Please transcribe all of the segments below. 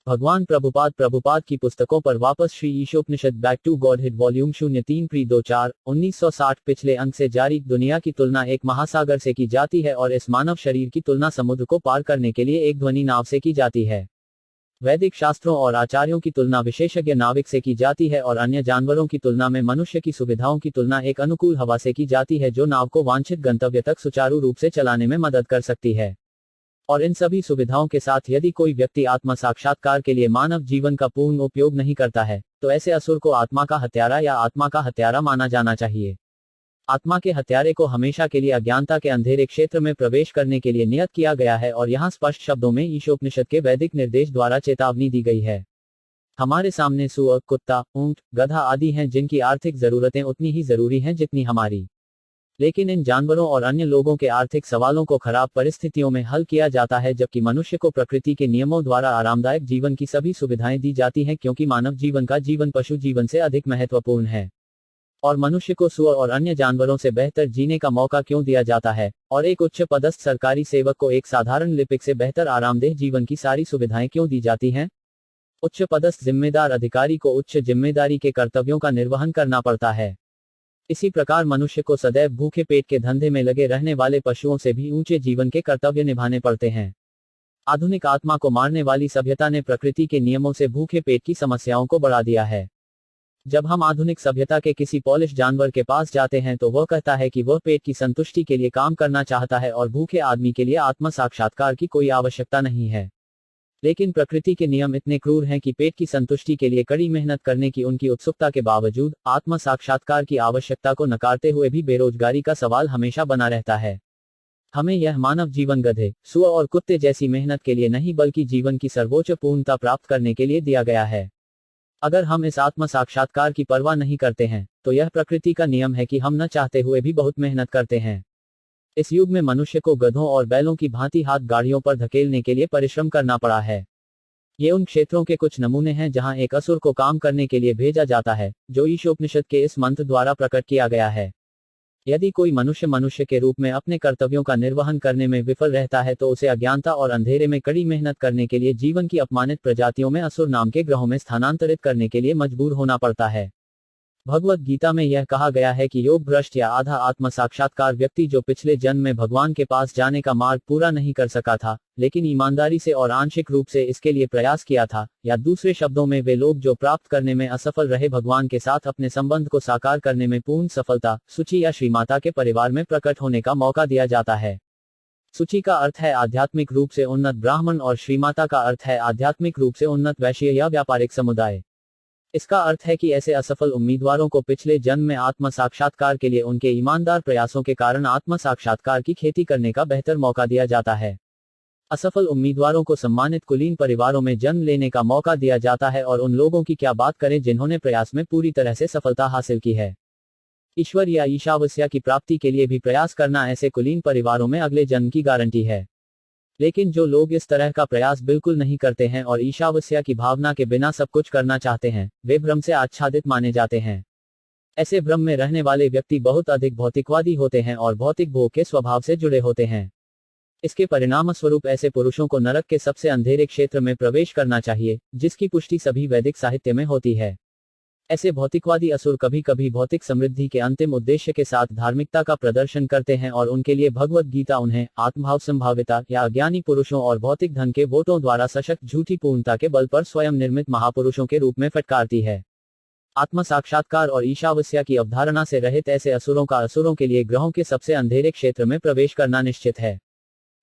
भगवान प्रभुपाद की पुस्तकों पर वापस Shri Ishopanishad back to Godhead volume 03 pre 24 1960 पिछले अंक से जारी। दुनिया की तुलना एक महासागर से की जाती है और इस मानव शरीर की तुलना समुद्र को पार करने के लिए एक ध्वनि नाव से की जाती है। वैदिक शास्त्रों और आचार्यों की तुलना विशेषज्ञ नाविक से की जाती है और अन्य जानवरों की तुलना में मनुष्य की सुविधाओं की तुलना एक अनुकूल हवा से की जाती है जो नाव को वांछित गंतव्य तक सुचारू रूप से चलाने में मदद कर सकती है। और इन सभी सुविधाओं के साथ यदि कोई व्यक्ति आत्म साक्षात्कार के लिए मानव जीवन का पूर्ण उपयोग नहीं करता है तो ऐसे असुर को आत्मा का हत्यारा या आत्मा का हत्यारा माना जाना चाहिए। आत्मा के हत्यारे को हमेशा के लिए अज्ञानता के अंधेरे क्षेत्र में प्रवेश करने के लिए नियत किया गया है और यहाँ स्पष्ट शब्दों में ईशोपनिषद के वैदिक निर्देश द्वारा चेतावनी दी गई है। हमारे सामने सुअर, कुत्ता, ऊंट, गधा आदि हैं जिनकी आर्थिक जरूरतें उतनी ही जरूरी हैं जितनी हमारी। लेकिन इन जानवरों और अन्य लोगों के आर्थिक सवालों को खराब परिस्थितियों में हल किया जाता है जबकि मनुष्य को प्रकृति के नियमों द्वारा आरामदायक जीवन की सभी सुविधाएं दी जाती हैं क्योंकि मानव जीवन का जीवन पशु जीवन से अधिक महत्वपूर्ण है। और मनुष्य को सुअर और अन्य जानवरों से बेहतर जीने का मौका क्यों दिया जाता है और एक उच्च पदस्थ सरकारी सेवक को एक साधारण लिपिक से बेहतर आरामदेह जीवन की सारी सुविधाएं क्यों दी जाती हैं? उच्च पदस्थ जिम्मेदार अधिकारी को उच्च जिम्मेदारी के कर्तव्यों का निर्वहन करना पड़ता है। इसी प्रकार मनुष्य को सदैव भूखे पेट के धंधे में लगे रहने वाले पशुओं से भी ऊंचे जीवन के कर्तव्य निभाने पड़ते हैं। आधुनिक आत्मा को मारने वाली सभ्यता ने प्रकृति के नियमों से भूखे पेट की समस्याओं को बढ़ा दिया है। जब हम आधुनिक सभ्यता के किसी पॉलिश जानवर के पास जाते हैं तो वह कहता है कि वह पेट की संतुष्टि के लिए काम करना चाहता है और भूखे आदमी के लिए आत्म साक्षात्कार की कोई आवश्यकता नहीं है। लेकिन प्रकृति के नियम इतने क्रूर हैं कि पेट की संतुष्टि के लिए कड़ी मेहनत करने की उनकी उत्सुकता के बावजूद आत्म साक्षात्कार की आवश्यकता को नकारते हुए भी बेरोजगारी का सवाल हमेशा बना रहता है। हमें यह मानव जीवन गधे, सुअर और कुत्ते जैसी मेहनत के लिए नहीं बल्कि जीवन की सर्वोच्च पूर्णता प्राप्त करने के लिए दिया गया है। अगर हम इस आत्म साक्षात्कार की परवाह नहीं करते हैं तो यह प्रकृति का नियम है कि हम न चाहते हुए भी बहुत मेहनत करते हैं। इस युग में मनुष्य को गधों और बैलों की भांति हाथ गाड़ियों पर धकेलने के लिए परिश्रम करना पड़ा है। ये उन क्षेत्रों के कुछ नमूने हैं जहां एक असुर को काम करने के लिए भेजा जाता है जो ईशोपनिषद के इस मंत्र द्वारा प्रकट किया गया है। यदि कोई मनुष्य के रूप में अपने कर्तव्यों का निर्वहन करने में विफल रहता है तो उसे अज्ञानता और अंधेरे में कड़ी मेहनत करने के लिए जीवन की अपमानित प्रजातियों में असुर नाम के ग्रहों में स्थानांतरित करने के लिए मजबूर होना पड़ता है। भगवत गीता में यह कहा गया है कि योग भ्रष्ट या आधा आत्म साक्षात्कार व्यक्ति जो पिछले जन्म में भगवान के पास जाने का मार्ग पूरा नहीं कर सका था लेकिन ईमानदारी से और आंशिक रूप से इसके लिए प्रयास किया था, या दूसरे शब्दों में वे लोग जो प्राप्त करने में असफल रहे भगवान के साथ अपने संबंध को साकार करने में पूर्ण सफलता सुचि या श्रीमाता के परिवार में प्रकट होने का मौका दिया जाता है। सुचि का अर्थ है आध्यात्मिक रूप से उन्नत ब्राह्मण और श्रीमाता का अर्थ है आध्यात्मिक रूप से उन्नत वैश्य या व्यापारिक समुदाय। इसका अर्थ है कि ऐसे असफल उम्मीदवारों को पिछले जन्म में आत्म साक्षात्कार के लिए उनके ईमानदार प्रयासों के कारण आत्म साक्षात्कार की खेती करने का बेहतर मौका दिया जाता है। असफल उम्मीदवारों को सम्मानित कुलीन परिवारों में जन्म लेने का मौका दिया जाता है और उन लोगों की क्या बात करें जिन्होंने प्रयास में पूरी तरह से सफलता हासिल की है। ईश्वर या ईशावास्या की प्राप्ति के लिए भी प्रयास करना ऐसे कुलीन परिवारों में अगले जन्म की गारंटी है। लेकिन जो लोग इस तरह का प्रयास बिल्कुल नहीं करते हैं और ईशावास्या की भावना के बिना सब कुछ करना चाहते हैं वे भ्रम से आच्छादित माने जाते हैं। ऐसे भ्रम में रहने वाले व्यक्ति बहुत अधिक भौतिकवादी होते हैं और भौतिक भोग के स्वभाव से जुड़े होते हैं। इसके परिणामस्वरूप ऐसे पुरुषों को नरक के सबसे अंधेरे क्षेत्र में प्रवेश करना चाहिए जिसकी पुष्टि सभी वैदिक साहित्य में होती है। ऐसे भौतिकवादी असुर कभी कभी भौतिक समृद्धि के अंतिम उद्देश्य के साथ धार्मिकता का प्रदर्शन करते हैं और उनके लिए भगवत गीता उन्हें आत्मभाव संभाविता या अज्ञानी पुरुषों और भौतिक धन के वोटों द्वारा सशक्त झूठी पूर्णता के बल पर स्वयं निर्मित महापुरुषों के रूप में फटकारती है। आत्म साक्षात्कार और ईशावास्या की अवधारणा से रहित ऐसे असुरों का असुरों के लिए ग्रहों के सबसे अंधेरे क्षेत्र में प्रवेश करना निश्चित है।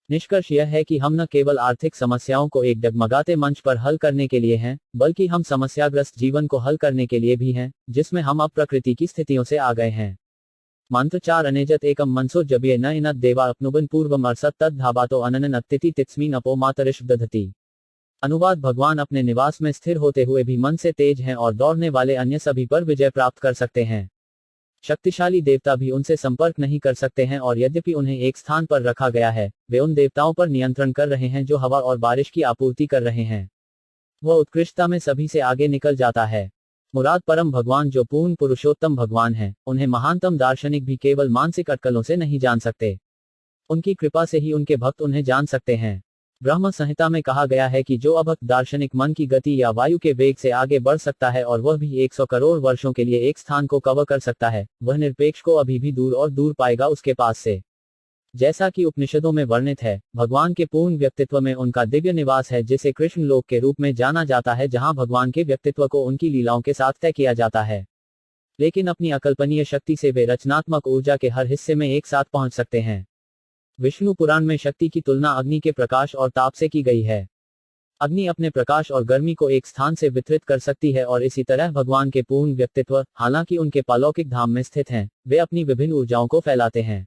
निष्कर्ष यह है कि हम न केवल आर्थिक समस्याओं को एक डगमगाते मंच पर हल करने के लिए हैं बल्कि हम समस्याग्रस्त जीवन को हल करने के लिए भी हैं जिसमें हम अब प्रकृति की स्थितियों से आ गए हैं। मंत्र 4 अनेजत एकम मनसो जबिये न इनत देवा अपनुबन पूर्वम अर्सत तद धाबातो अनन नत्तिति तित्स्मीन अपो मातरिश दधति। अनुवाद भगवान अपने निवास में स्थिर होते हुए भी मन से तेज हैं और दौड़ने वाले अन्य सभी पर विजय प्राप्त कर सकते हैं। शक्तिशाली देवता भी उनसे संपर्क नहीं कर सकते हैं और यद्यपि उन्हें एक स्थान पर रखा गया है वे उन देवताओं पर नियंत्रण कर रहे हैं जो हवा और बारिश की आपूर्ति कर रहे हैं। वह उत्कृष्टता में सभी से आगे निकल जाता है। मुराद परम भगवान जो पूर्ण पुरुषोत्तम भगवान हैं उन्हें महानतम दार्शनिक भी केवल मानसिक अटकलों से नहीं जान सकते। उनकी कृपा से ही उनके भक्त उन्हें जान सकते हैं। ब्रह्म संहिता में कहा गया है कि जो अभक्त दार्शनिक मन की गति या वायु के वेग से आगे बढ़ सकता है और वह भी 100 करोड़ वर्षों के लिए एक स्थान को कवर कर सकता है, वह निरपेक्ष को अभी भी दूर और दूर पाएगा उसके पास से। जैसा कि उपनिषदों में वर्णित है, भगवान के पूर्ण व्यक्तित्व में उनका दिव्य निवास है जिसे कृष्ण लोक के रूप में जाना जाता है, जहां भगवान के व्यक्तित्व को उनकी लीलाओं के साथ तय किया जाता है। लेकिन अपनी अकल्पनीय शक्ति से वे रचनात्मक ऊर्जा के हर हिस्से में एक साथ पहुंच सकते हैं। विष्णु पुराण में शक्ति की तुलना अग्नि के प्रकाश और ताप से की गई है। अग्नि अपने प्रकाश और गर्मी को एक स्थान से वितरित कर सकती है और इसी तरह भगवान के पूर्ण व्यक्तित्व, हालांकि उनके पालौकिक धाम में स्थित हैं, वे अपनी विभिन्न ऊर्जाओं को फैलाते हैं।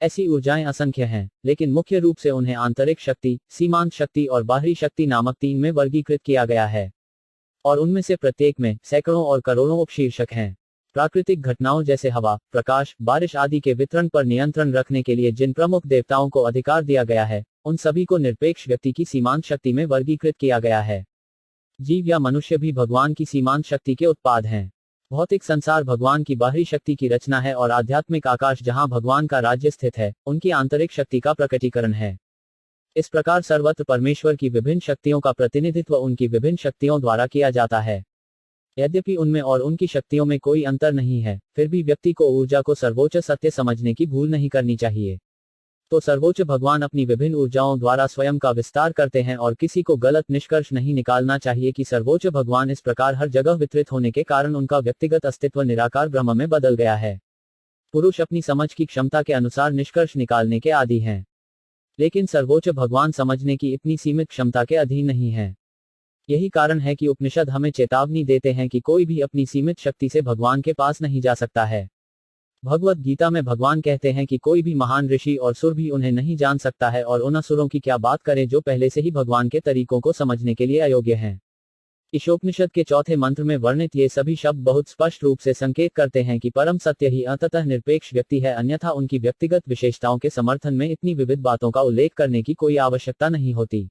ऐसी ऊर्जाएं असंख्य हैं, लेकिन मुख्य रूप से उन्हें आंतरिक शक्ति, सीमांत शक्ति और बाहरी शक्ति नामक 3 में वर्गीकृत किया गया है। और उनमें से प्रत्येक में सैकड़ों और करोड़ों उपशीर्षक हैं। प्राकृतिक घटनाओं जैसे हवा, प्रकाश, बारिश आदि के वितरण पर नियंत्रण रखने के लिए जिन प्रमुख देवताओं को अधिकार दिया गया है, उन सभी को निरपेक्ष व्यक्ति की सीमांत शक्ति में वर्गीकृत किया गया है। जीव या मनुष्य भी भगवान की सीमांत शक्ति के उत्पाद हैं। भौतिक संसार भगवान की बाहरी शक्ति की रचना है और आध्यात्मिक आकाश, जहां भगवान का राज्य स्थित है, उनकी आंतरिक शक्ति का प्रकटीकरण है। इस प्रकार सर्वत्र परमेश्वर की विभिन्न शक्तियों का प्रतिनिधित्व उनकी विभिन्न शक्तियों द्वारा किया जाता है। यद्यपि उनमें और उनकी शक्तियों में कोई अंतर नहीं है, फिर भी व्यक्ति को ऊर्जा को सर्वोच्च सत्य समझने की भूल नहीं करनी चाहिए। तो सर्वोच्च भगवान अपनी विभिन्न ऊर्जाओं द्वारा स्वयं का विस्तार करते हैं और किसी को गलत निष्कर्ष नहीं निकालना चाहिए कि सर्वोच्च भगवान इस प्रकार हर जगह वितरित होने के कारण उनका व्यक्तिगत अस्तित्व निराकार ब्रह्म में बदल गया है। पुरुष अपनी समझ की क्षमता के अनुसार निष्कर्ष निकालने के आदी हैं, लेकिन सर्वोच्च भगवान समझने की इतनी सीमित क्षमता के अधीन नहीं है। यही कारण है कि उपनिषद हमें चेतावनी देते हैं कि कोई भी अपनी सीमित शक्ति से भगवान के पास नहीं जा सकता है। भगवत गीता में भगवान कहते हैं कि कोई भी महान ऋषि और सुर भी उन्हें नहीं जान सकता है, और उन असुरों की क्या बात करें जो पहले से ही भगवान के तरीकों को समझने के लिए अयोग्य हैं। ईशोपनिषद के चौथे मंत्र में वर्णित ये सभी शब्द बहुत स्पष्ट रूप से संकेत करते हैं कि परम सत्य ही अंततः निरपेक्ष व्यक्ति है, अन्यथा उनकी व्यक्तिगत विशेषताओं के समर्थन में इतनी विविध बातों का उल्लेख करने की कोई आवश्यकता नहीं होती।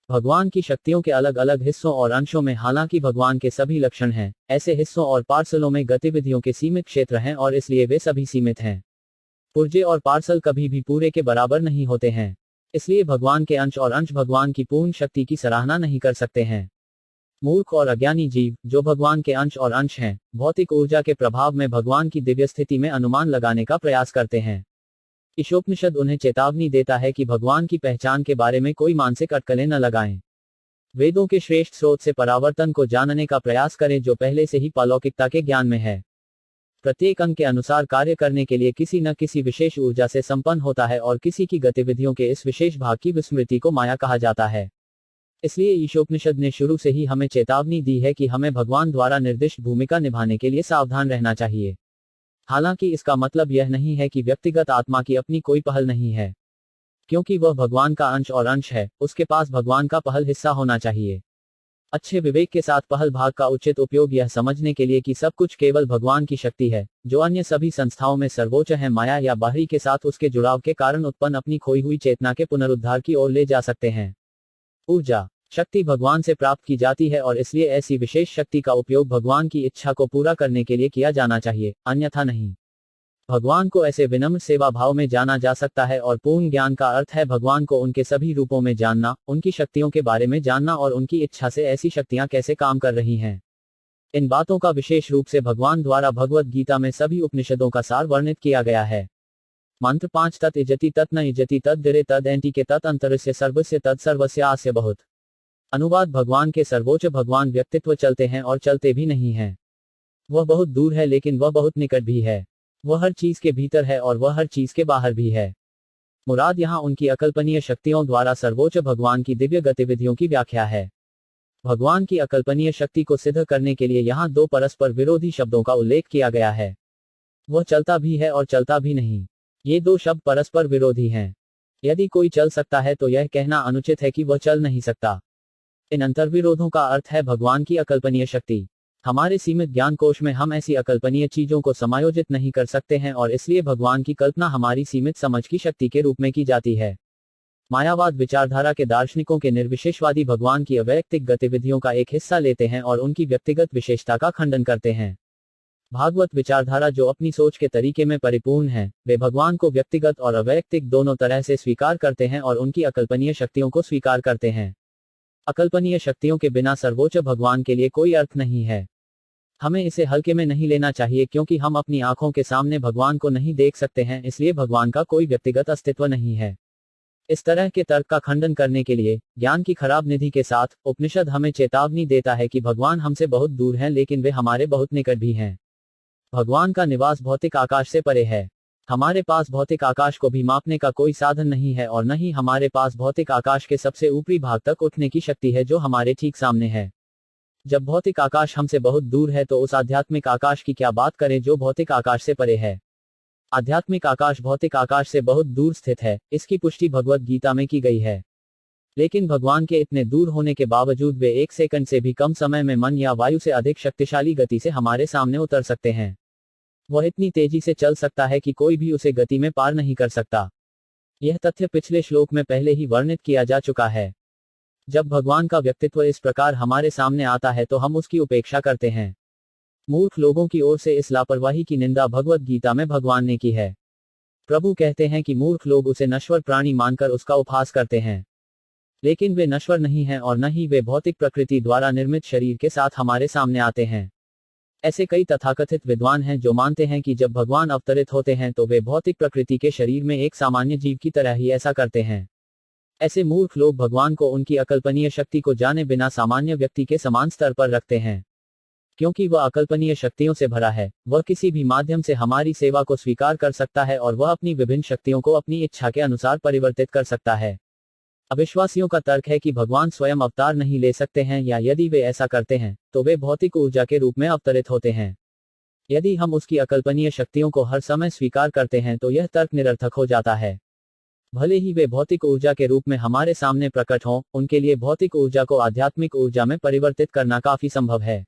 भगवान की शक्तियों के अलग अलग हिस्सों और अंशों में हालांकि भगवान के सभी लक्षण हैं, ऐसे हिस्सों और पार्सलों में गतिविधियों के सीमित क्षेत्र हैं और इसलिए वे सभी सीमित हैं। पुर्जे और पार्सल कभी भी पूरे के बराबर नहीं होते हैं, इसलिए भगवान के अंश और अंश भगवान की पूर्ण शक्ति की सराहना नहीं कर सकते हैं। मूर्ख और अज्ञानी जीव, जो भगवान के अंश और अंश हैं, भौतिक ऊर्जा के प्रभाव में भगवान की दिव्य स्थिति में अनुमान लगाने का प्रयास करते हैं। ईशोपनिषद उन्हें चेतावनी देता है कि भगवान की पहचान के बारे में कोई मानसिक अटकलें न लगाएं। वेदों के श्रेष्ठ स्रोत से परावर्तन को जानने का प्रयास करें जो पहले से ही पालौकिकता के ज्ञान में है। प्रत्येक अंग के अनुसार कार्य करने के लिए किसी न किसी विशेष ऊर्जा से संपन्न होता है और किसी की गतिविधियों के इस विशेष भाग की विस्मृति को माया कहा जाता है। इसलिए ईशोपनिषद ने शुरू से ही हमें चेतावनी दी है कि हमें भगवान द्वारा निर्दिष्ट भूमिका निभाने के लिए सावधान रहना चाहिए। हालांकि इसका मतलब यह नहीं है कि व्यक्तिगत आत्मा की अपनी कोई पहल नहीं है। क्योंकि वह भगवान का अंश और अंश है, उसके पास भगवान का पहल हिस्सा होना चाहिए। अच्छे विवेक के साथ पहल भाग का उचित उपयोग यह समझने के लिए कि सब कुछ केवल भगवान की शक्ति है, जो अन्य सभी संस्थाओं में सर्वोच्च है, माया या बाहरी के साथ उसके जुड़ाव के कारण उत्पन्न अपनी खोई हुई चेतना के पुनरुद्धार की ओर ले जा सकते हैं। ऊर्जा शक्ति भगवान से प्राप्त की जाती है और इसलिए ऐसी विशेष शक्ति का उपयोग भगवान की इच्छा को पूरा करने के लिए किया जाना चाहिए, अन्यथा नहीं। भगवान को ऐसे विनम्र सेवा भाव में जाना जा सकता है और पूर्ण ज्ञान का अर्थ है भगवान को उनके सभी रूपों में जानना, उनकी शक्तियों के बारे में जानना और उनकी इच्छा से ऐसी शक्तियां कैसे काम कर रही हैं। इन बातों का विशेष रूप से भगवान द्वारा भगवत गीता में सभी उपनिषदों का सार वर्णित किया गया है। मंत्र 5 तत् इजति तत् न इजति तद् दिरे तद् एंटी के तत् अंतरस्य सर्वस्य तत् सर्वस्य आस्य बहुत। अनुवाद भगवान के सर्वोच्च भगवान व्यक्तित्व चलते हैं और चलते भी नहीं हैं। वह बहुत दूर है लेकिन वह बहुत निकट भी है। वह हर चीज के भीतर है और वह हर चीज के बाहर भी है। मुराद यहाँ उनकी अकल्पनीय शक्तियों द्वारा सर्वोच्च भगवान की दिव्य गतिविधियों की व्याख्या है। भगवान की अकल्पनीय शक्ति को सिद्ध करने के लिए यहाँ 2 परस्पर विरोधी शब्दों का उल्लेख किया गया है। वह चलता भी है और चलता भी नहीं। ये 2 शब्द परस्पर विरोधी हैं। यदि कोई चल सकता है तो यह कहना अनुचित है कि वह चल नहीं सकता। इन अंतर्विरोधों का अर्थ है भगवान की अकल्पनीय शक्ति। हमारे सीमित ज्ञान कोश में हम ऐसी अकल्पनीय चीजों को समायोजित नहीं कर सकते हैं और इसलिए भगवान की कल्पना हमारी सीमित समझ की शक्ति के रूप में की जाती है। मायावाद विचारधारा के दार्शनिकों के निर्विशेषवादी भगवान की अवैयक्तिक गतिविधियों का एक हिस्सा लेते हैं और उनकी व्यक्तिगत विशेषता का खंडन करते हैं। भागवत विचारधारा जो अपनी सोच के तरीके में परिपूर्ण है, वे भगवान को व्यक्तिगत और अवैयक्तिक दोनों तरह से स्वीकार करते हैं और उनकी अकल्पनीय शक्तियों को स्वीकार करते हैं। अकल्पनीय शक्तियों के बिना सर्वोच्च भगवान के लिए कोई अर्थ नहीं है। हमें इसे हल्के में नहीं लेना चाहिए क्योंकि हम अपनी आंखों के सामने भगवान को नहीं देख सकते हैं, इसलिए भगवान का कोई व्यक्तिगत अस्तित्व नहीं है। इस तरह के तर्क का खंडन करने के लिए ज्ञान की खराब निधि के साथ उपनिषद हमें चेतावनी देता है कि भगवान हमसे बहुत दूर हैं लेकिन वे हमारे बहुत निकट भी हैं। भगवान का निवास भौतिक आकाश से परे है। हमारे पास भौतिक आकाश को भी मापने का कोई साधन नहीं है और न ही हमारे पास भौतिक आकाश के सबसे ऊपरी भाग तक उठने की शक्ति है जो हमारे ठीक सामने है। जब भौतिक आकाश हमसे बहुत दूर है तो उस आध्यात्मिक आकाश की क्या बात करें जो भौतिक आकाश से परे है। आध्यात्मिक आकाश भौतिक आकाश से बहुत दूर स्थित है, इसकी पुष्टि भगवत गीता में की गई है। लेकिन भगवान के इतने दूर होने के बावजूद वे 1 सेकंड से भी कम समय में मन या वायु से अधिक शक्तिशाली गति से हमारे सामने उतर सकते हैं। वह इतनी तेजी से चल सकता है कि कोई भी उसे गति में पार नहीं कर सकता। यह तथ्य पिछले श्लोक में पहले ही वर्णित किया जा चुका है। जब भगवान का व्यक्तित्व इस प्रकार हमारे सामने आता है तो हम उसकी उपेक्षा करते हैं। मूर्ख लोगों की ओर से इस लापरवाही की निंदा भगवत गीता में भगवान ने की है। प्रभु कहते हैं कि मूर्ख लोग उसे नश्वर प्राणी मानकर उसका उपहास करते हैं, लेकिन वे नश्वर नहीं हैं और न ही वे भौतिक प्रकृति द्वारा निर्मित शरीर के साथ हमारे सामने आते हैं। ऐसे कई तथाकथित विद्वान हैं जो मानते हैं कि जब भगवान अवतरित होते हैं तो वे भौतिक प्रकृति के शरीर में एक सामान्य जीव की तरह ही ऐसा करते हैं। ऐसे मूर्ख लोग भगवान को उनकी अकल्पनीय शक्ति को जाने बिना सामान्य व्यक्ति के समान स्तर पर रखते हैं। क्योंकि वह अकल्पनीय शक्तियों से भरा है, वह किसी भी माध्यम से हमारी सेवा को स्वीकार कर सकता है और वह अपनी विभिन्न शक्तियों को अपनी इच्छा के अनुसार परिवर्तित कर सकता है। अविश्वासियों का तर्क है कि भगवान स्वयं अवतार नहीं ले सकते हैं या यदि वे ऐसा करते हैं तो वे भौतिक ऊर्जा के रूप में अवतरित होते हैं। यदि हम उसकी अकल्पनीय शक्तियों को हर समय स्वीकार करते हैं तो यह तर्क निरर्थक हो जाता है। भले ही वे भौतिक ऊर्जा के रूप में हमारे सामने प्रकट हों, उनके लिए भौतिक ऊर्जा को आध्यात्मिक ऊर्जा में परिवर्तित करना काफी संभव है।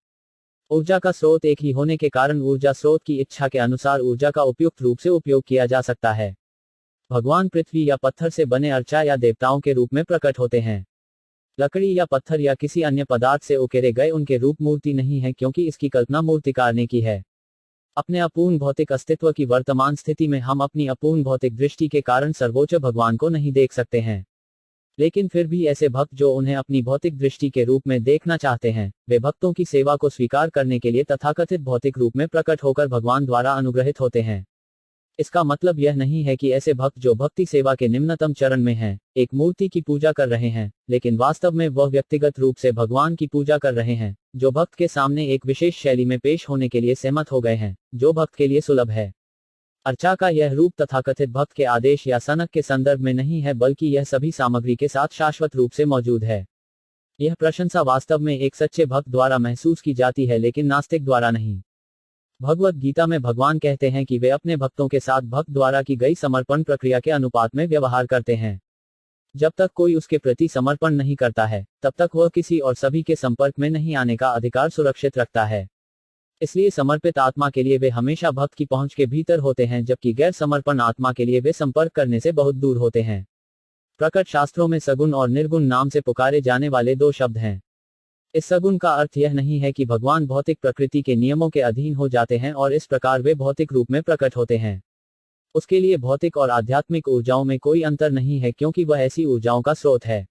ऊर्जा का स्रोत एक ही होने के कारण ऊर्जा स्रोत की इच्छा के अनुसार ऊर्जा का उपयुक्त रूप से उपयोग किया जा सकता है। भगवान पृथ्वी या पत्थर से बने अर्चा या देवताओं के रूप में प्रकट होते हैं। लकड़ी या पत्थर या किसी अन्य पदार्थ से उकेरे गए उनके रूप मूर्ति नहीं है क्योंकि इसकी कल्पना मूर्तिकार ने की है। अपने अपूर्ण भौतिक अस्तित्व की वर्तमान स्थिति में हम अपनी अपूर्ण भौतिक दृष्टि के कारण सर्वोच्च भगवान को नहीं देख सकते हैं। लेकिन फिर भी ऐसे भक्त जो उन्हें अपनी भौतिक दृष्टि के रूप में देखना चाहते हैं, वे भक्तों की सेवा को स्वीकार करने के लिए तथाकथित भौतिक रूप में प्रकट होकर भगवान द्वारा अनुग्रहित होते हैं। इसका मतलब यह नहीं है कि ऐसे भक्त जो भक्ति सेवा के निम्नतम चरण में हैं, एक मूर्ति की पूजा कर रहे हैं, लेकिन वास्तव में वह व्यक्तिगत रूप से भगवान की पूजा कर रहे हैं, जो भक्त के सामने एक विशेष शैली में पेश होने के लिए सहमत हो गए हैं, जो भक्त के लिए सुलभ है। अर्चा का यह रूप तथाकथित भक्त के आदेश या सनक के संदर्भ में नहीं है, बल्कि यह सभी सामग्री के साथ शाश्वत रूप से मौजूद है। यह प्रशंसा वास्तव में एक सच्चे भक्त द्वारा महसूस की जाती है, लेकिन नास्तिक द्वारा नहीं। भगवत गीता में भगवान कहते हैं कि वे अपने भक्तों के साथ भक्त द्वारा की गई समर्पण प्रक्रिया के अनुपात में व्यवहार करते हैं। जब तक कोई उसके प्रति समर्पण नहीं करता है, तब तक वह किसी और सभी के संपर्क में नहीं आने का अधिकार सुरक्षित रखता है। इसलिए समर्पित आत्मा के लिए वे हमेशा भक्त की पहुंच के भीतर होते हैं, जबकि गैर समर्पण आत्मा के लिए वे संपर्क करने से बहुत दूर होते हैं। प्रकट शास्त्रों में सगुण और निर्गुण नाम से पुकारे जाने वाले 2 शब्द हैं। इस सगुण का अर्थ यह नहीं है कि भगवान भौतिक प्रकृति के नियमों के अधीन हो जाते हैं और इस प्रकार वे भौतिक रूप में प्रकट होते हैं। उसके लिए भौतिक और आध्यात्मिक ऊर्जाओं में कोई अंतर नहीं है, क्योंकि वह ऐसी ऊर्जाओं का स्रोत है।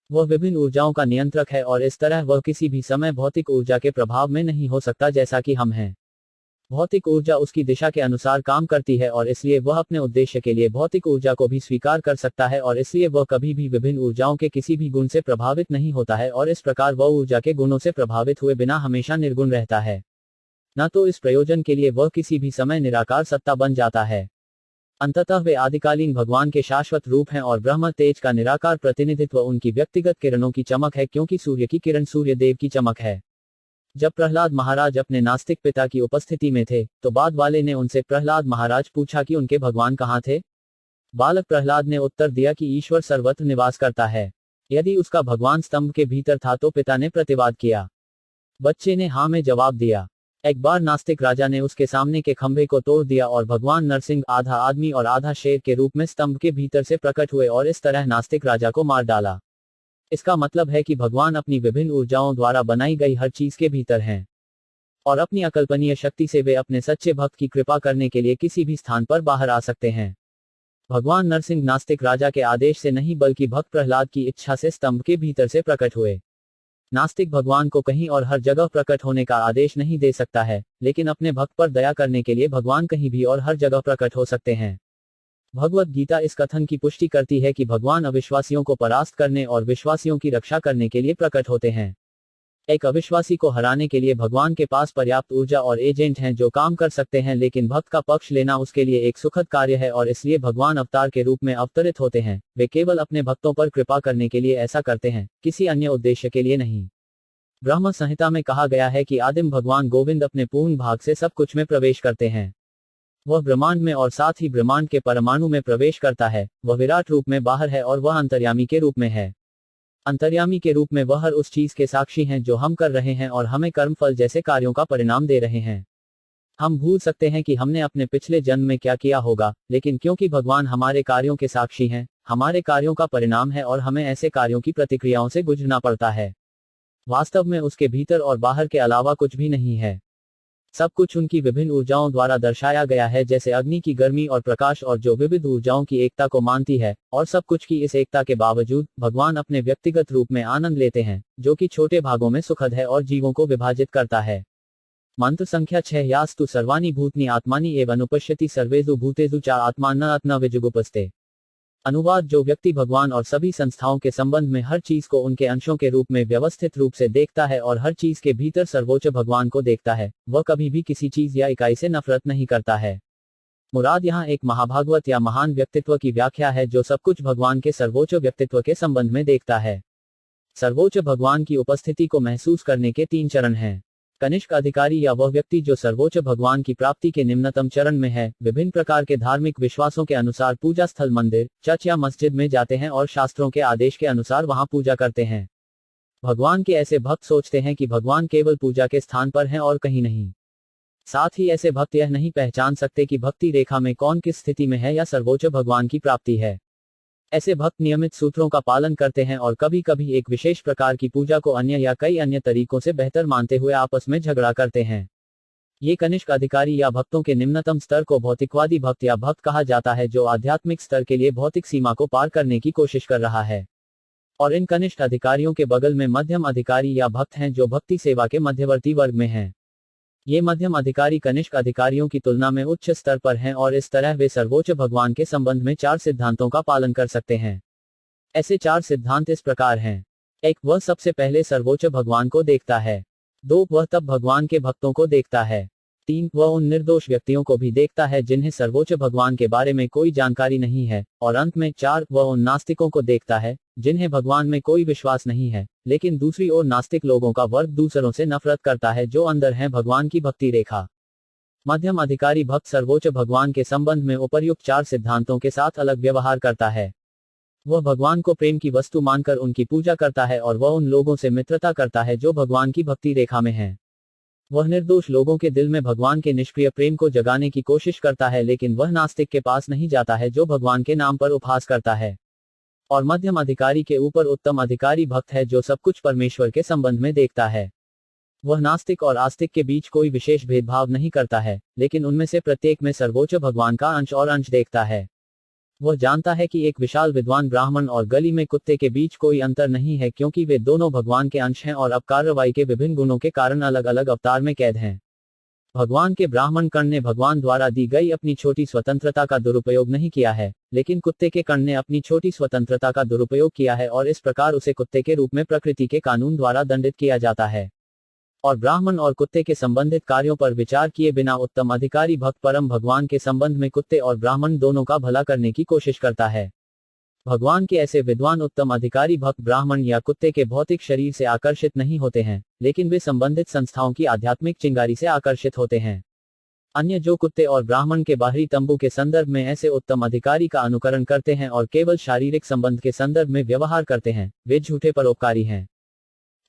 वह विभिन्न ऊर्जाओं का नियंत्रक है और इस तरह वह किसी भी समय भौतिक ऊर्जा के प्रभाव में नहीं हो सकता जैसा कि हम हैं। भौतिक ऊर्जा उसकी दिशा के अनुसार काम करती है और इसलिए वह अपने उद्देश्य के लिए भौतिक ऊर्जा को भी स्वीकार कर सकता है और इसलिए वह कभी भी विभिन्न ऊर्जाओं के किसी भी गुण से प्रभावित नहीं होता है और इस प्रकार वह ऊर्जा के गुणों से प्रभावित हुए बिना हमेशा निर्गुण रहता है। न तो इस प्रयोजन के लिए वह किसी भी समय निराकार सत्ता बन जाता है। अंततः वे आदिकालीन भगवान के शाश्वत रूप हैं और ब्रह्म तेज का निराकार प्रतिनिधित्व उनकी व्यक्तिगत किरणों की चमक है, क्योंकि सूर्य की किरण सूर्य देव की चमक है। जब प्रहलाद महाराज अपने नास्तिक पिता की उपस्थिति में थे, तो बाद वाले ने उनसे प्रहलाद महाराज पूछा कि उनके भगवान कहाँ थे। बालक प्रहलाद ने उत्तर दिया कि ईश्वर सर्वत्र निवास करता है। यदि उसका भगवान स्तंभ के भीतर था तो पिता ने प्रतिवाद किया। बच्चे ने हाँ में जवाब दिया। एक बार नास्तिक राजा ने उसके सामने के खंभे को तोड़ दिया और भगवान नरसिंह आधा आदमी और आधा शेर के रूप में स्तंभ के भीतर से प्रकट हुए और इस तरह नास्तिक राजा को मार डाला। इसका मतलब है कि भगवान अपनी विभिन्न ऊर्जाओं द्वारा बनाई गई हर चीज के भीतर हैं। और अपनी अकल्पनीय शक्ति से वे अपने सच्चे भक्त की कृपा करने के लिए किसी भी स्थान पर बाहर आ सकते हैं। भगवान नरसिंह नास्तिक राजा के आदेश से नहीं बल्कि भक्त प्रहलाद की इच्छा से स्तंभ के भीतर से प्रकट हुए। नास्तिक भगवान को कहीं और हर जगह प्रकट होने का आदेश नहीं दे सकता है, लेकिन अपने भक्त पर दया करने के लिए भगवान कहीं भी और हर जगह प्रकट हो सकते हैं। भगवत गीता इस कथन की पुष्टि करती है कि भगवान अविश्वासियों को परास्त करने और विश्वासियों की रक्षा करने के लिए प्रकट होते हैं। एक अविश्वासी को हराने के लिए भगवान के पास पर्याप्त ऊर्जा और एजेंट हैं जो काम कर सकते हैं, लेकिन भक्त का पक्ष लेना उसके लिए एक सुखद कार्य है और इसलिए भगवान अवतार के रूप में अवतरित होते हैं। वे केवल अपने भक्तों पर कृपा करने के लिए ऐसा करते हैं, किसी अन्य उद्देश्य के लिए नहीं। ब्रह्म संहिता में कहा गया है कि आदिम भगवान गोविंद अपने पूर्ण भाग से सब कुछ में प्रवेश करते हैं। वह ब्रह्मांड में और साथ ही ब्रह्मांड के परमाणु में प्रवेश करता है। वह विराट रूप में बाहर है और वह अंतर्यामी के रूप में है। अंतर्यामी के रूप में वह हर उस चीज के साक्षी हैं जो हम कर रहे हैं और हमें कर्मफल जैसे कार्यों का परिणाम दे रहे हैं। हम भूल सकते हैं कि हमने अपने पिछले जन्म में क्या किया होगा, लेकिन क्योंकि भगवान हमारे कार्यों के साक्षी हैं, हमारे कार्यों का परिणाम है और हमें ऐसे कार्यों की प्रतिक्रियाओं से गुजरना पड़ता है। वास्तव में उसके भीतर और बाहर के अलावा कुछ भी नहीं है। सब कुछ उनकी विभिन्न ऊर्जाओं द्वारा दर्शाया गया है, जैसे अग्नि की गर्मी और प्रकाश, और जो विविध ऊर्जाओं की एकता को मानती है। और सब कुछ की इस एकता के बावजूद भगवान अपने व्यक्तिगत रूप में आनंद लेते हैं, जो कि छोटे भागों में सुखद है और जीवों को विभाजित करता है। मंत्र संख्या 6 यास्तु सर्वाणि भूतनि आत्मानि एव अनुपश्यति सर्वेषु भूतेषु च आत्मान न आत्मा विजुगुप्स्ते। अनुवाद: जो व्यक्ति भगवान और सभी संस्थाओं के संबंध में हर चीज को उनके अंशों के रूप में व्यवस्थित रूप से देखता है और हर चीज के भीतर सर्वोच्च भगवान को देखता है, वह कभी भी किसी चीज या इकाई से नफरत नहीं करता है। मुराद यहाँ एक महाभागवत या महान व्यक्तित्व की व्याख्या है जो सब कुछ भगवान के सर्वोच्च व्यक्तित्व के संबंध में देखता है। सर्वोच्च भगवान की उपस्थिति को महसूस करने के 3 चरण हैं। कनिष्क अधिकारी या वह व्यक्ति जो सर्वोच्च भगवान की प्राप्ति के निम्नतम चरण में है, विभिन्न प्रकार के धार्मिक विश्वासों के अनुसार पूजा स्थल मंदिर, चर्च या मस्जिद में जाते हैं और शास्त्रों के आदेश के अनुसार वहां पूजा करते हैं। भगवान के ऐसे भक्त सोचते हैं कि भगवान केवल पूजा के स्थान पर हैं और कहीं नहीं। साथ ही ऐसे भक्त यह नहीं पहचान सकते कि भक्ति रेखा में कौन किस स्थिति में है या सर्वोच्च भगवान की प्राप्ति है। ऐसे भक्त नियमित सूत्रों का पालन करते हैं और कभी कभी एक विशेष प्रकार की पूजा को अन्य या कई अन्य तरीकों से बेहतर मानते हुए आपस में झगड़ा करते हैं। ये कनिष्क अधिकारी या भक्तों के निम्नतम स्तर को भौतिकवादी भक्त या भक्त कहा जाता है, जो आध्यात्मिक स्तर के लिए भौतिक सीमा को पार करने की कोशिश कर रहा है। और इन कनिष्ठ अधिकारियों के बगल में मध्यम अधिकारी या भक्त हैं जो भक्ति सेवा के मध्यवर्ती वर्ग में हैं। ये मध्यम अधिकारी कनिष्क अधिकारियों की तुलना में उच्च स्तर पर हैं और इस तरह वे सर्वोच्च भगवान के संबंध में 4 सिद्धांतों का पालन कर सकते हैं। ऐसे 4 सिद्धांत इस प्रकार हैं। 1. वह सबसे पहले सर्वोच्च भगवान को देखता है। 2. वह तब भगवान के भक्तों को देखता है। 3. वह उन निर्दोष व्यक्तियों को भी देखता है जिन्हें सर्वोच्च भगवान के बारे में कोई जानकारी नहीं है। और अंत में 4. वह उन नास्तिकों को देखता है जिन्हें भगवान में कोई विश्वास नहीं है, लेकिन दूसरी ओर नास्तिक लोगों का वर्ग दूसरों से नफरत करता है जो अंदर हैं भगवान की भक्ति रेखा। मध्यम अधिकारी भक्त सर्वोच्च भगवान के संबंध में उपर्युक्त 4 सिद्धांतों के साथ अलग व्यवहार करता है। वह भगवान को प्रेम की वस्तु मानकर उनकी पूजा करता है और वह उन लोगों से मित्रता करता है जो भगवान की भक्ति रेखा में हैं। वह निर्दोष लोगों के दिल में भगवान के निष्क्रिय प्रेम को जगाने की कोशिश करता है, लेकिन वह नास्तिक के पास नहीं जाता है जो भगवान के नाम पर उपहास करता है। और मध्यम अधिकारी के ऊपर उत्तम अधिकारी भक्त है जो सब कुछ परमेश्वर के संबंध में देखता है। वह नास्तिक और आस्तिक के बीच कोई विशेष भेदभाव नहीं करता है, लेकिन उनमें से प्रत्येक में सर्वोच्च भगवान का अंश और अंश देखता है। वह जानता है कि एक विशाल विद्वान ब्राह्मण और गली में कुत्ते के बीच कोई अंतर नहीं है, क्योंकि वे दोनों भगवान के अंश हैं और अब कार्रवाई के विभिन्न गुणों के कारण अलग अलग अवतार में कैद हैं। भगवान के ब्राह्मण कर्ण ने भगवान द्वारा दी गई अपनी छोटी स्वतंत्रता का दुरुपयोग नहीं किया है, लेकिन कुत्ते के कर्ण ने अपनी छोटी स्वतंत्रता का दुरुपयोग किया है और इस प्रकार उसे कुत्ते के रूप में प्रकृति के कानून द्वारा दंडित किया जाता है। और ब्राह्मण और कुत्ते के संबंधित कार्यों पर विचार किए बिना उत्तम अधिकारी भक्त परम भगवान के संबंध में कुत्ते और ब्राह्मण दोनों का भला करने की कोशिश करता है। भगवान के ऐसे विद्वान उत्तम अधिकारी भक्त ब्राह्मण या कुत्ते के भौतिक शरीर से आकर्षित नहीं होते हैं, लेकिन वे संबंधित संस्थाओं की आध्यात्मिक चिंगारी से आकर्षित होते हैं। अन्य जो कुत्ते और ब्राह्मण के बाहरी तंबू के संदर्भ में ऐसे उत्तम अधिकारी का अनुकरण करते हैं और केवल शारीरिक संबंध के संदर्भ में व्यवहार करते हैं, वे झूठे परोपकारी हैं।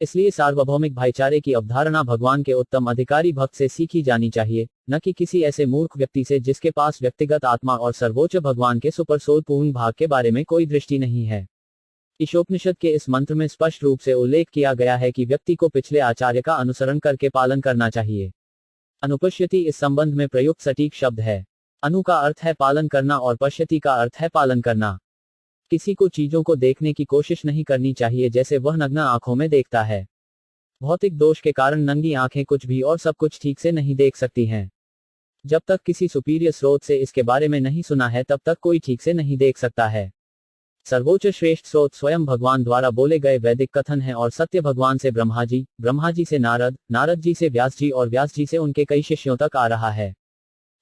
इसलिए सार्वभौमिक भाईचारे की अवधारणा भगवान के उत्तम अधिकारी भक्त से सीखी जानी चाहिए, न कि किसी ऐसे मूर्ख व्यक्ति से जिसके पास व्यक्तिगत आत्मा और सर्वोच्च भगवान के सुपरसोल पूर्ण भाग के बारे में कोई दृष्टि नहीं है। ईशोपनिषद के इस मंत्र में स्पष्ट रूप से उल्लेख किया गया है कि व्यक्ति को पिछले आचार्य का अनुसरण करके पालन करना चाहिए। अनुपश्यति इस संबंध में प्रयुक्त सटीक शब्द है। अनु का अर्थ है पालन करना और पश्यति का अर्थ है पालन करना। किसी को चीजों को देखने की कोशिश नहीं करनी चाहिए जैसे वह नग्न आंखों में देखता है। भौतिक दोष के कारण नंगी आंखें कुछ भी और सब कुछ ठीक से नहीं देख सकती हैं। जब तक किसी सुपीरियर स्रोत से इसके बारे में नहीं सुना है तब तक कोई ठीक से नहीं देख सकता है। सर्वोच्च श्रेष्ठ स्रोत स्वयं भगवान द्वारा बोले गए वैदिक कथन है और सत्य भगवान से ब्रह्मा जी, ब्रह्मा जी से नारद, नारद जी से व्यास जी और व्यास जी से उनके कई शिष्यों तक आ रहा है।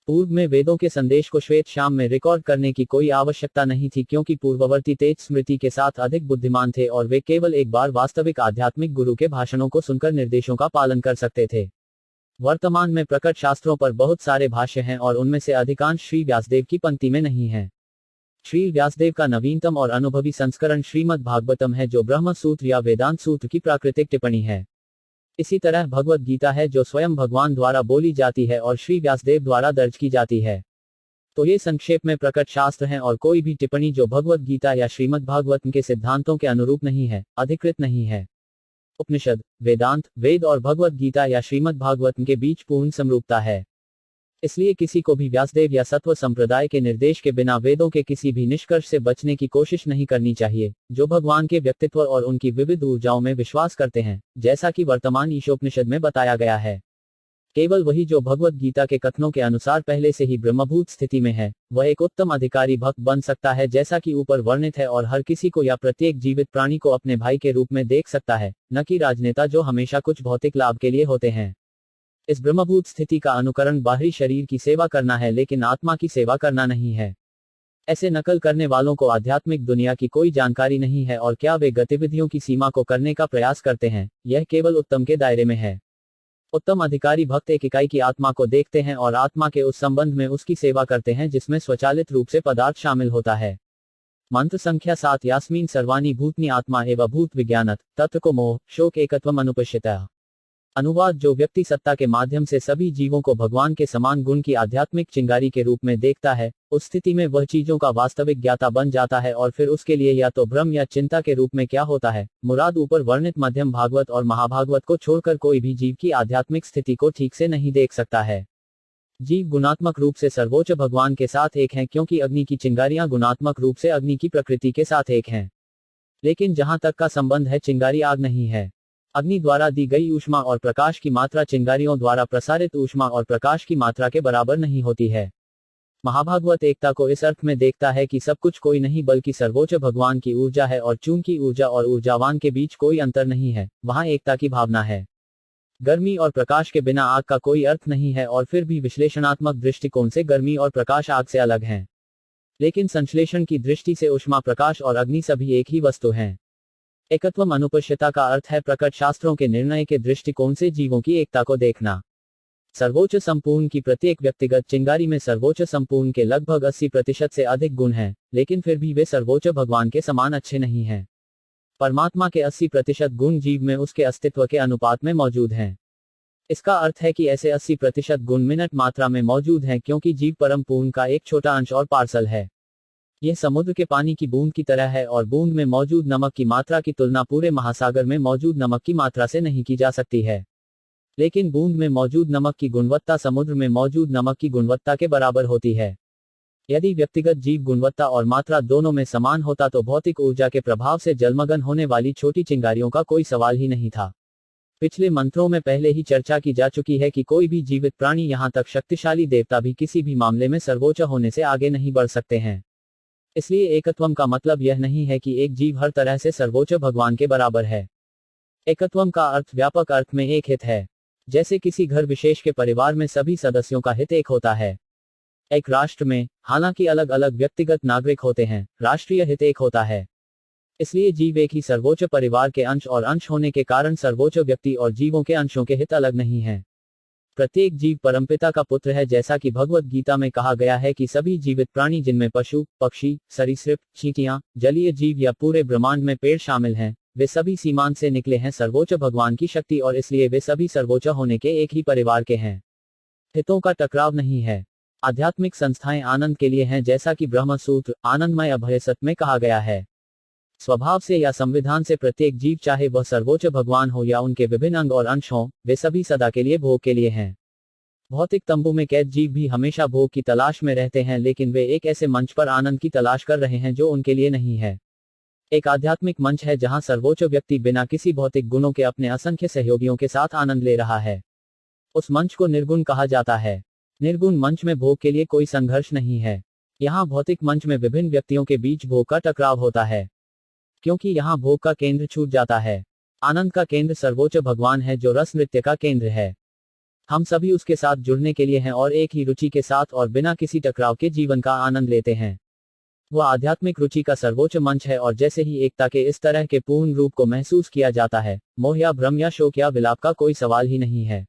पूर्व में वेदों के संदेश को श्वेत श्याम में रिकॉर्ड करने की कोई आवश्यकता नहीं थी क्योंकि पूर्ववर्ती तेज स्मृति के साथ अधिक बुद्धिमान थे और वे केवल एक बार वास्तविक आध्यात्मिक गुरु के भाषणों को सुनकर निर्देशों का पालन कर सकते थे। वर्तमान में प्रकट शास्त्रों पर बहुत सारे भाष्य हैं और उनमें से अधिकांश श्री व्यासदेव की पंक्ति में नहीं है। श्री व्यासदेव का नवीनतम और अनुभवी संस्करण श्रीमद् भागवतम है जो ब्रह्म सूत्र या वेदांत सूत्र की प्राकृतिक टिप्पणी है। इसी तरह भगवत गीता है जो स्वयं भगवान द्वारा बोली जाती है और श्री व्यासदेव द्वारा दर्ज की जाती है। तो ये संक्षेप में प्रकट शास्त्र हैं और कोई भी टिप्पणी जो भगवत गीता या श्रीमद् भागवतम के सिद्धांतों के अनुरूप नहीं है, अधिकृत नहीं है। उपनिषद, वेदांत, वेद और भगवत गीता या श्रीमद् भागवतम के बीच पूर्ण समरूपता है। इसलिए किसी को भी व्यासदेव या सत्व संप्रदाय के निर्देश के बिना वेदों के किसी भी निष्कर्ष से बचने की कोशिश नहीं करनी चाहिए, जो भगवान के व्यक्तित्व और उनकी विविध ऊर्जाओं में विश्वास करते हैं, जैसा कि वर्तमान ईशोपनिषद में बताया गया है। केवल वही जो भगवत गीता के कथनों के अनुसार पहले से ही ब्रह्मभूत स्थिति में है, वह एक उत्तम अधिकारी भक्त बन सकता है जैसा कि ऊपर वर्णित है, और हर किसी को या प्रत्येक जीवित प्राणी को अपने भाई के रूप में देख सकता है, न कि राजनेता जो हमेशा कुछ भौतिक लाभ के लिए होते हैं। इस ब्रह्मभूत स्थिति का अनुकरण बाहरी शरीर की सेवा करना है लेकिन आत्मा की सेवा करना नहीं है। ऐसे नकल करने वालों को आध्यात्मिक दुनिया की कोई जानकारी नहीं है और क्या वे गतिविधियों की सीमा को करने का प्रयास करते हैं, यह केवल उत्तम के दायरे में है। उत्तम अधिकारी भक्त एक इकाई की आत्मा को देखते हैं और आत्मा के उस संबंध में उसकी सेवा करते हैं जिसमें स्वचालित रूप से पदार्थ शामिल होता है। मंत्र संख्या 7 यास्मीन सर्वाणी भूतनी आत्मा एवं भूत विज्ञानत तत्व को मोह शोक एकत्वम अनुपश्यतः। अनुवाद, जो व्यक्ति सत्ता के माध्यम से सभी जीवों को भगवान के समान गुण की आध्यात्मिक चिंगारी के रूप में देखता है, उस स्थिति में वह चीजों का वास्तविक ज्ञाता बन जाता है और फिर उसके लिए या तो भ्रम या चिंता के रूप में क्या होता है, मुराद ऊपर वर्णित मध्यम भागवत और महाभागवत को छोड़कर कोई भी जीव की आध्यात्मिक स्थिति को ठीक से नहीं देख सकता है। जीव गुणात्मक रूप से सर्वोच्च भगवान के साथ एक हैं क्योंकि अग्नि की चिंगारियां गुणात्मक रूप से अग्नि की प्रकृति के साथ एक हैं। लेकिन जहां तक का संबंध है, चिंगारी आग नहीं है। अग्नि द्वारा दी गई ऊष्मा और प्रकाश की मात्रा चिंगारियों द्वारा प्रसारित ऊष्मा और प्रकाश की मात्रा के बराबर नहीं होती है। महाभागवत एकता को इस अर्थ में देखता है कि सब कुछ कोई नहीं बल्कि सर्वोच्च भगवान की ऊर्जा है और चूंकि ऊर्जा और ऊर्जावान के बीच कोई अंतर नहीं है, वहां एकता की भावना है। गर्मी और प्रकाश के बिना आग का कोई अर्थ नहीं है और फिर भी विश्लेषणात्मक दृष्टिकोण से गर्मी और प्रकाश आग से अलग हैं। लेकिन संश्लेषण की दृष्टि से ऊष्मा, प्रकाश और अग्नि सभी एक ही वस्तु हैं। एकत्वम अनुपश्यता का अर्थ है प्रकट शास्त्रों के निर्णय के दृष्टिकोण से जीवों की एकता को देखना। सर्वोच्च संपूर्ण की प्रत्येक व्यक्तिगत चिंगारी में सर्वोच्च संपूर्ण के लगभग 80% से अधिक गुण हैं, लेकिन फिर भी वे सर्वोच्च भगवान के समान अच्छे नहीं हैं। परमात्मा के 80% गुण जीव में उसके अस्तित्व के अनुपात में मौजूद हैं। इसका अर्थ है कि ऐसे 80% गुण मिनट मात्रा में मौजूद हैं क्योंकि जीव परम पूर्ण का एक छोटा अंश और पार्सल है। यह समुद्र के पानी की बूंद की तरह है और बूंद में मौजूद नमक की मात्रा की तुलना पूरे महासागर में मौजूद नमक की मात्रा से नहीं की जा सकती है। लेकिन बूंद में मौजूद नमक की गुणवत्ता समुद्र में मौजूद नमक की गुणवत्ता के बराबर होती है। यदि व्यक्तिगत जीव गुणवत्ता और मात्रा दोनों में समान होता तो भौतिक ऊर्जा के प्रभाव से जलमग्न होने वाली छोटी चिंगारियों का कोई सवाल ही नहीं था। पिछले मंत्रों में पहले ही चर्चा की जा चुकी है कि कोई भी जीवित प्राणी, यहां तक शक्तिशाली देवता भी किसी भी मामले में सर्वोच्च होने से आगे नहीं बढ़ सकते हैं। इसलिए एकत्वम का मतलब यह नहीं है कि एक जीव हर तरह से सर्वोच्च भगवान के बराबर है। एकत्वम का अर्थ व्यापक अर्थ में एक हित है। जैसे किसी घर विशेष के परिवार में सभी सदस्यों का हित एक होता है। एक राष्ट्र में, हालांकि अलग अलग व्यक्तिगत नागरिक होते हैं, राष्ट्रीय हित एक होता है। इसलिए जीव एक ही सर्वोच्च परिवार के अंश और अंश होने के कारण सर्वोच्च व्यक्ति और जीवों के अंशों के हित अलग नहीं हैं। प्रत्येक जीव परमपिता का पुत्र है, जैसा कि भगवत गीता में कहा गया है कि सभी जीवित प्राणी, जिनमें पशु, पक्षी, सरीसृप, चींटियां, जलीय जीव या पूरे ब्रह्मांड में पेड़ शामिल हैं, वे सभी सीमांत से निकले हैं सर्वोच्च भगवान की शक्ति और इसलिए वे सभी सर्वोच्च होने के एक ही परिवार के हैं। हितों का टकराव नहीं है। आध्यात्मिक संस्थाएं आनंद के लिए हैं, जैसा कि ब्रह्म सूत्र आनंदमय अभय सत में कहा गया है। स्वभाव से या संविधान से प्रत्येक जीव, चाहे वह सर्वोच्च भगवान हो या उनके विभिन्न अंग और अंश हों, वे सभी सदा के लिए भोग के लिए हैं। भौतिक तंबू में कैद जीव भी हमेशा भोग की तलाश में रहते हैं, लेकिन वे एक ऐसे मंच पर आनंद की तलाश कर रहे हैं जो उनके लिए नहीं है। एक आध्यात्मिक मंच है जहां सर्वोच्च व्यक्ति बिना किसी भौतिक गुणों के अपने असंख्य सहयोगियों के साथ आनंद ले रहा है। उस मंच को निर्गुण कहा जाता है। निर्गुण मंच में भोग के लिए कोई संघर्ष नहीं है। यहाँ भौतिक मंच में विभिन्न व्यक्तियों के बीच भोग का टकराव होता है, क्योंकि यहाँ भोग का केंद्र छूट जाता है। आनंद का केंद्र सर्वोच्च भगवान है जो रस नृत्य का केंद्र है। हम सभी उसके साथ जुड़ने के लिए हैं और एक ही रुचि के साथ और बिना किसी टकराव के जीवन का आनंद लेते हैं। वह आध्यात्मिक रुचि का सर्वोच्च मंच है और जैसे ही एकता के इस तरह के पूर्ण रूप को महसूस किया जाता है, मोह या भ्रम या शोक या विलाप का कोई सवाल ही नहीं है।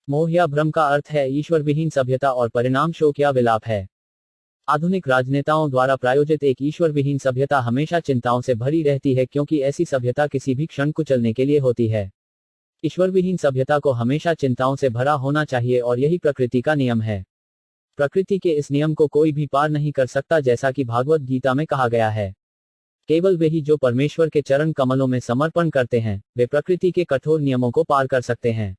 मोह या भ्रम का अर्थ है ईश्वर विहीन सभ्यता और परिणाम शोक या विलाप है। आधुनिक राजनेताओं द्वारा प्रायोजित एक ईश्वर विहीन सभ्यता हमेशा चिंताओं से भरी रहती है, क्योंकि ऐसी सभ्यता किसी भी क्षण कुचलने के लिए होती है। ईश्वर विहीन सभ्यता को हमेशा चिंताओं से भरा होना चाहिए और यही प्रकृति का नियम है। प्रकृति के इस नियम को कोई भी पार नहीं कर सकता, जैसा कि भागवत गीता में कहा गया है। केवल वे ही जो परमेश्वर के चरण कमलों में समर्पण करते हैं, वे प्रकृति के कठोर नियमों को पार कर सकते हैं।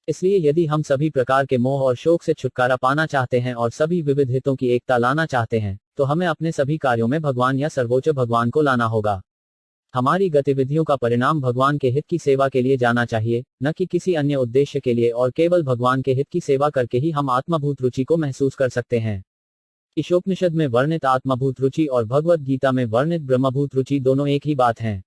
इसलिए यदि हम सभी प्रकार के मोह और शोक से छुटकारा पाना चाहते हैं और सभी विविध हितों की एकता लाना चाहते हैं, तो हमें अपने सभी कार्यों में भगवान या सर्वोच्च भगवान को लाना होगा। हमारी गतिविधियों का परिणाम भगवान के हित की सेवा के लिए जाना चाहिए, न कि किसी अन्य उद्देश्य के लिए, और केवल भगवान के हित की सेवा करके ही हम आत्मभूत रुचि को महसूस कर सकते हैं। ईशोपनिषद में वर्णित आत्मभूत रुचि और भगवत गीता में वर्णित ब्रह्मभूत रुचि दोनों एक ही बात हैं।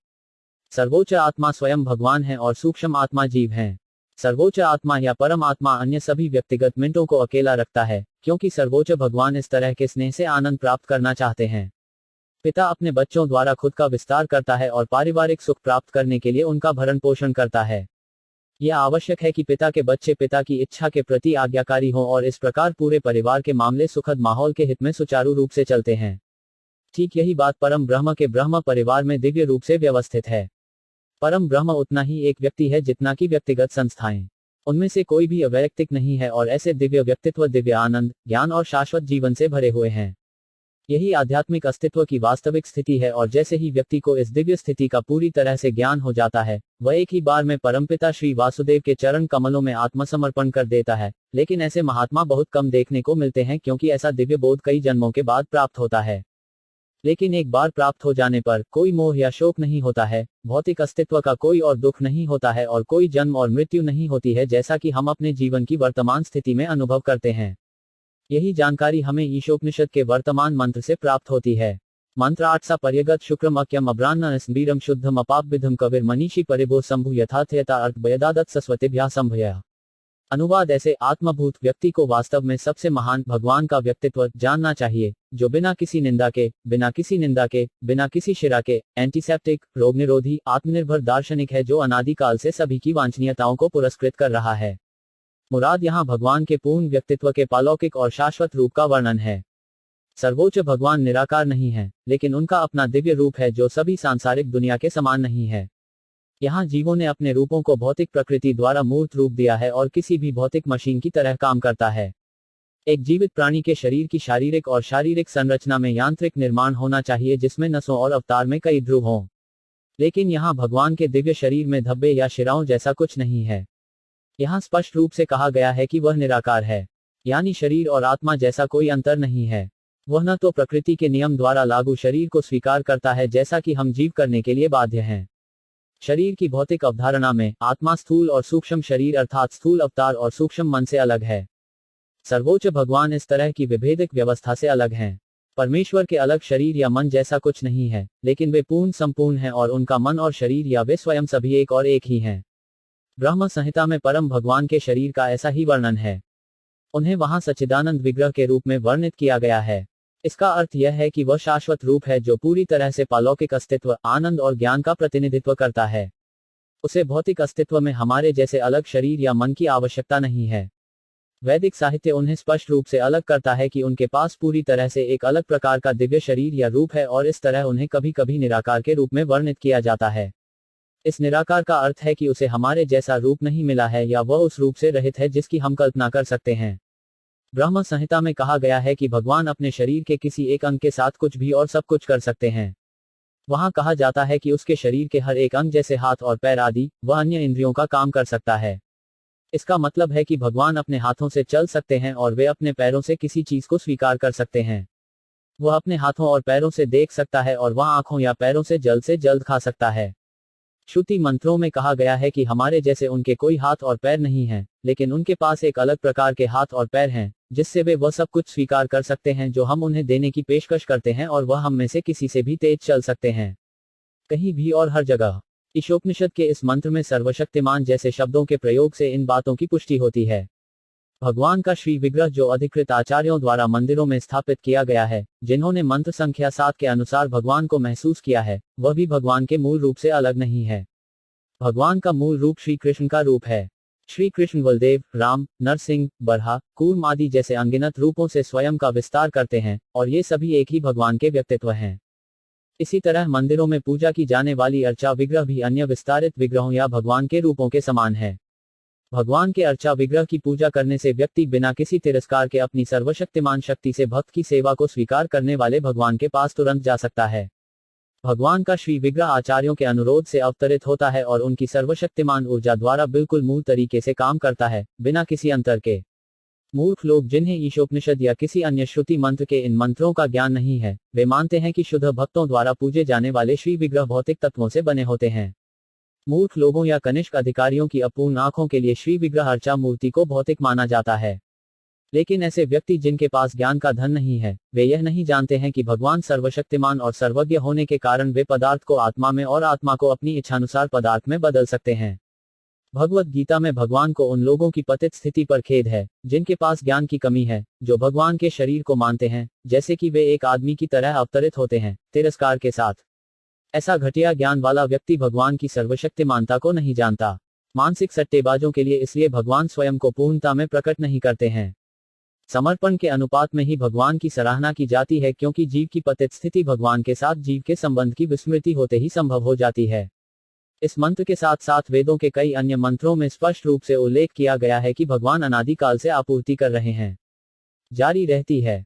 सर्वोच्च आत्मा स्वयं भगवान है और सूक्ष्म आत्मा जीव हैं। सर्वोच्च आत्मा या परम आत्मा अन्य सभी व्यक्तिगत मिनटों को अकेला रखता है, क्योंकि सर्वोच्च भगवान इस तरह के स्नेह से आनंद प्राप्त करना चाहते हैं। पिता अपने बच्चों द्वारा खुद का विस्तार करता है और पारिवारिक सुख प्राप्त करने के लिए उनका भरण पोषण करता है। यह आवश्यक है कि पिता के बच्चे पिता की इच्छा के प्रति आज्ञाकारी हों और इस प्रकार पूरे परिवार के मामले सुखद माहौल के हित में सुचारू रूप से चलते हैं। ठीक यही बात परम ब्रह्म के ब्रह्म परिवार में दिव्य रूप से व्यवस्थित है। परम ब्रह्म उतना ही एक व्यक्ति है जितना कि व्यक्तिगत संस्थाएं। उनमें से कोई भी अवैयक्तिक नहीं है और ऐसे दिव्य व्यक्तित्व दिव्य आनंद, ज्ञान और शाश्वत जीवन से भरे हुए हैं। यही आध्यात्मिक अस्तित्व की वास्तविक स्थिति है और जैसे ही व्यक्ति को इस दिव्य स्थिति का पूरी तरह से ज्ञान हो जाता है, वह एक ही बार में परमपिता श्री वासुदेव के चरण कमलों में आत्मसमर्पण कर देता है। लेकिन ऐसे महात्मा बहुत कम देखने को मिलते हैं, क्योंकि ऐसा दिव्य बोध कई जन्मों के बाद प्राप्त होता है। लेकिन एक बार प्राप्त हो जाने पर कोई मोह या शोक नहीं होता है, भौतिक अस्तित्व का कोई और दुख नहीं होता है और कोई जन्म और मृत्यु नहीं होती है, जैसा कि हम अपने जीवन की वर्तमान स्थिति में अनुभव करते हैं। यही जानकारी हमें ईशोपनिषद के वर्तमान मंत्र से प्राप्त होती है। मंत्र 8 सा पर्यगत शुक्रम अक्यम अब्राह्न स्बीरम शुद्धम अपापविधम कविर मनीषी परिभो संभु यथार्थयता अर्थ बयदादत सस्वतिभ्या संभया। अनुवाद ऐसे आत्मभूत व्यक्ति को वास्तव में सबसे महान भगवान का व्यक्तित्व जानना चाहिए, जो बिना किसी निंदा के, बिना किसी शिरा के, एंटीसेप्टिक, रोग निरोधी, आत्मनिर्भर दार्शनिक है, जो अनादिकाल से सभी की वांछनीयताओं को पुरस्कृत कर रहा है। मुराद यहाँ भगवान के पूर्ण व्यक्तित्व के पालौकिक और शाश्वत रूप का वर्णन है। सर्वोच्च भगवान निराकार नहीं है, लेकिन उनका अपना दिव्य रूप है जो सभी सांसारिक दुनिया के समान नहीं है। यहाँ जीवों ने अपने रूपों को भौतिक प्रकृति द्वारा मूर्त रूप दिया है और किसी भी भौतिक मशीन की तरह काम करता है। एक जीवित प्राणी के शरीर की शारीरिक संरचना में यांत्रिक निर्माण होना चाहिए, जिसमें नसों और अवतार में कई ध्रुव हों। लेकिन यहाँ भगवान के दिव्य शरीर में धब्बे या शिराओं जैसा कुछ नहीं है। यहाँ स्पष्ट रूप से कहा गया है कि वह निराकार है, यानी शरीर और आत्मा जैसा कोई अंतर नहीं है। वह न तो प्रकृति के नियम द्वारा लागू शरीर को स्वीकार करता है, जैसा कि हम जीव करने के लिए बाध्य हैं। शरीर की भौतिक अवधारणा में आत्मा स्थूल और सूक्ष्म शरीर अर्थात स्थूल अवतार और सूक्ष्म मन से अलग है। सर्वोच्च भगवान इस तरह की विभेदक व्यवस्था से अलग हैं। परमेश्वर के अलग शरीर या मन जैसा कुछ नहीं है, लेकिन वे पूर्ण संपूर्ण हैं और उनका मन और शरीर या वे स्वयं सभी एक और एक ही हैं। ब्रह्म संहिता में परम भगवान के शरीर का ऐसा ही वर्णन है। उन्हें वहां सच्चिदानंद विग्रह के रूप में वर्णित किया गया है। इसका अर्थ यह है कि वह शाश्वत रूप है जो पूरी तरह से पालौकिक अस्तित्व, आनंद और ज्ञान का प्रतिनिधित्व करता है। उसे भौतिक अस्तित्व में हमारे जैसे अलग शरीर या मन की आवश्यकता नहीं है। वैदिक साहित्य उन्हें स्पष्ट रूप से अलग करता है कि उनके पास पूरी तरह से एक अलग प्रकार का दिव्य शरीर या रूप है और इस तरह उन्हें कभी कभी निराकार के रूप में वर्णित किया जाता है। इस निराकार का अर्थ है कि उसे हमारे जैसा रूप नहीं मिला है या वह उस रूप से रहित है जिसकी हम कल्पना कर सकते हैं। ब्रह्म संहिता में कहा गया है कि भगवान अपने शरीर के किसी एक अंग के साथ कुछ भी और सब कुछ कर सकते हैं। वहां कहा जाता है कि उसके शरीर के हर एक अंग जैसे हाथ और पैर आदि, वह अन्य इंद्रियों का काम कर सकता है। इसका मतलब है कि भगवान अपने हाथों से चल सकते हैं और वे अपने पैरों से किसी चीज को स्वीकार कर सकते हैं। वह अपने हाथों और पैरों से देख सकता है और वह आंखों या पैरों से जल्द खा सकता है। श्रुति मंत्रों में कहा गया है कि हमारे जैसे उनके कोई हाथ और पैर नहीं हैं, लेकिन उनके पास एक अलग प्रकार के हाथ और पैर हैं, जिससे वे वह सब कुछ स्वीकार कर सकते हैं जो हम उन्हें देने की पेशकश करते हैं, और वह हम में से किसी से भी तेज चल सकते हैं, कहीं भी और हर जगह। ईशोपनिषद के इस मंत्र में सर्वशक्तिमान जैसे शब्दों के प्रयोग से इन बातों की पुष्टि होती है। भगवान का श्री विग्रह जो अधिकृत आचार्यों द्वारा मंदिरों में स्थापित किया गया है, जिन्होंने मंत्र संख्या 7 के अनुसार भगवान को महसूस किया है, वह भी भगवान के मूल रूप से अलग नहीं है। भगवान का मूल रूप श्री कृष्ण का रूप है। श्री कृष्ण बलदेव, राम, नरसिंह, बरहा, कूर्म आदि जैसे अनगिनत रूपों से स्वयं का विस्तार करते हैं, और ये सभी एक ही भगवान के व्यक्तित्व हैं। इसी तरह मंदिरों में पूजा की जाने वाली अर्चा विग्रह भी अन्य विस्तारित विग्रहों या भगवान के रूपों के समान है। भगवान के अर्चा विग्रह की पूजा करने से व्यक्ति बिना किसी तिरस्कार के अपनी सर्वशक्तिमान शक्ति से भक्त की सेवा को स्वीकार करने वाले भगवान के पास तुरंत जा सकता है। भगवान का श्री विग्रह आचार्यों के अनुरोध से अवतरित होता है और उनकी सर्वशक्तिमान ऊर्जा द्वारा बिल्कुल मूल तरीके से काम करता है, बिना किसी अंतर के। मूर्ख लोग जिन्हें ईशोपनिषद या किसी अन्य श्रुति मंत्र के इन मंत्रों का ज्ञान नहीं है, वे मानते हैं कि शुद्ध भक्तों द्वारा पूजे जाने वाले श्री विग्रह भौतिक तत्वों से बने होते हैं। मूर्ख लोगों या कनिष्क अधिकारियों की अपूर्ण आंखों के लिए श्री विग्रह अर्चा मूर्ति को भौतिक माना जाता है। लेकिन ऐसे व्यक्ति जिनके पास ज्ञान का धन नहीं है, वे यह नहीं जानते हैं कि भगवान सर्वशक्तिमान और सर्वज्ञ होने के कारण वे पदार्थ को आत्मा में और आत्मा को अपनी इच्छानुसार पदार्थ में बदल सकते हैं। भगवत गीता में भगवान को उन लोगों की पतित स्थिति पर खेद है, जिनके पास ज्ञान की कमी है, जो भगवान के शरीर को मानते हैं, जैसे कि वे एक आदमी की तरह अवतरित होते हैं, तिरस्कार के साथ। ऐसा घटिया ज्ञान वाला व्यक्ति भगवान की सर्वशक्तिमानता को नहीं जानता। मानसिक सट्टेबाजों के लिए इसलिए भगवान स्वयं को पूर्णता में प्रकट नहीं करते हैं। समर्पण के अनुपात में ही भगवान की सराहना की जाती है, क्योंकि जीव की पतित स्थिति भगवान के साथ जीव के संबंध की विस्मृति होते ही संभव हो जाती है। इस मंत्र के साथ साथ वेदों के कई अन्य मंत्रों में स्पष्ट रूप से उल्लेख किया गया है कि भगवान अनादिकाल से आपूर्ति कर रहे हैं, जारी रहती है।